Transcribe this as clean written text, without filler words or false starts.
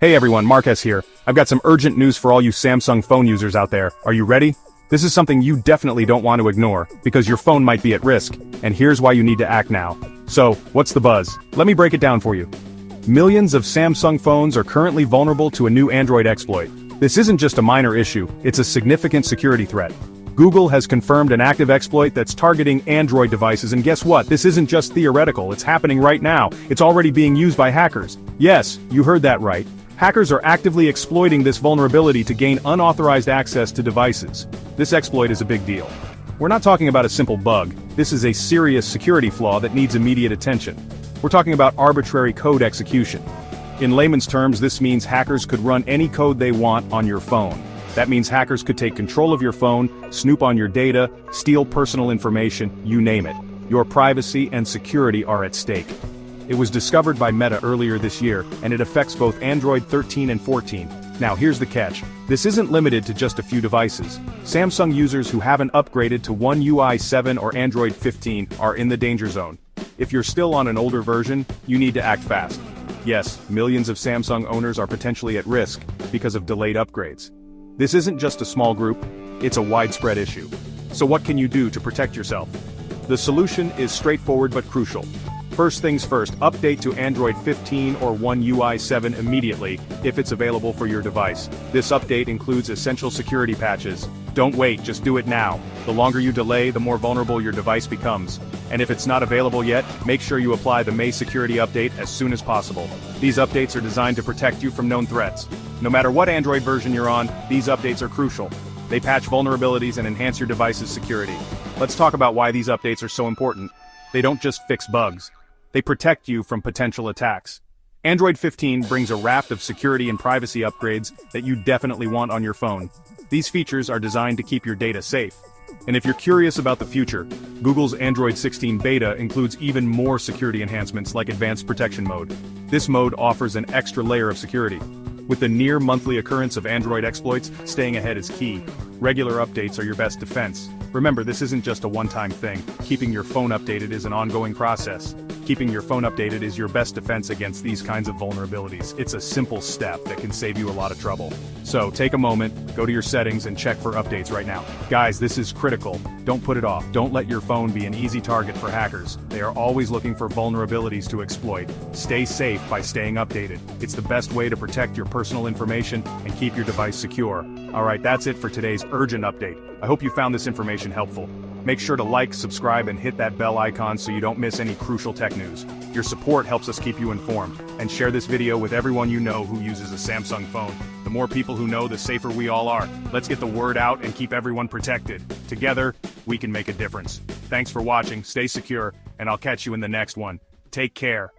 Hey everyone, Marques here. I've got some urgent news for all you Samsung phone users out there. Are you ready? This is something you definitely don't want to ignore, because your phone might be at risk, and here's why you need to act now. So, what's the buzz? Let me break it down for you. Millions of Samsung phones are currently vulnerable to a new Android exploit. This isn't just a minor issue, it's a significant security threat. Google has confirmed an active exploit that's targeting Android devices, and guess what? This isn't just theoretical, it's happening right now. It's already being used by hackers. Yes, you heard that right. Hackers are actively exploiting this vulnerability to gain unauthorized access to devices. This exploit is a big deal. We're not talking about a simple bug. This is a serious security flaw that needs immediate attention. We're talking about arbitrary code execution. In layman's terms, this means hackers could run any code they want on your phone. That means hackers could take control of your phone, snoop on your data, steal personal information, you name it. Your privacy and security are at stake. It was discovered by Meta earlier this year, and it affects both Android 13 and 14. Now here's the catch. This isn't limited to just a few devices. Samsung users who haven't upgraded to One UI 7 or Android 15 are in the danger zone. If you're still on an older version, you need to act fast. Yes, millions of Samsung owners are potentially at risk because of delayed upgrades. This isn't just a small group, it's a widespread issue. So what can you do to protect yourself? The solution is straightforward but crucial. First things first, update to Android 15 or One UI 7 immediately, if it's available for your device. This update includes essential security patches. Don't wait, just do it now. The longer you delay, the more vulnerable your device becomes. And if it's not available yet, make sure you apply the May security update as soon as possible. These updates are designed to protect you from known threats. No matter what Android version you're on, these updates are crucial. They patch vulnerabilities and enhance your device's security. Let's talk about why these updates are so important. They don't just fix bugs. They protect you from potential attacks. Android 15 brings a raft of security and privacy upgrades that you definitely want on your phone. These features are designed to keep your data safe. And if you're curious about the future, Google's Android 16 beta includes even more security enhancements like Advanced Protection Mode. This mode offers an extra layer of security. With the near monthly occurrence of Android exploits, staying ahead is key. Regular updates are your best defense. Remember, this isn't just a one-time thing. Keeping your phone updated is an ongoing process. Keeping your phone updated is your best defense against these kinds of vulnerabilities. It's a simple step that can save you a lot of trouble. So take a moment, go to your settings and check for updates right now. Guys, this is critical. Don't put it off. Don't let your phone be an easy target for hackers. They are always looking for vulnerabilities to exploit. Stay safe by staying updated. It's the best way to protect your personal information and keep your device secure. Alright, that's it for today's urgent update. I hope you found this information helpful. Make sure to like, subscribe, and hit that bell icon so you don't miss any crucial tech news. Your support helps us keep you informed. And share this video with everyone you know who uses a Samsung phone. The more people who know, the safer we all are. Let's get the word out and keep everyone protected. Together, we can make a difference. Thanks for watching, stay secure, and I'll catch you in the next one. Take care.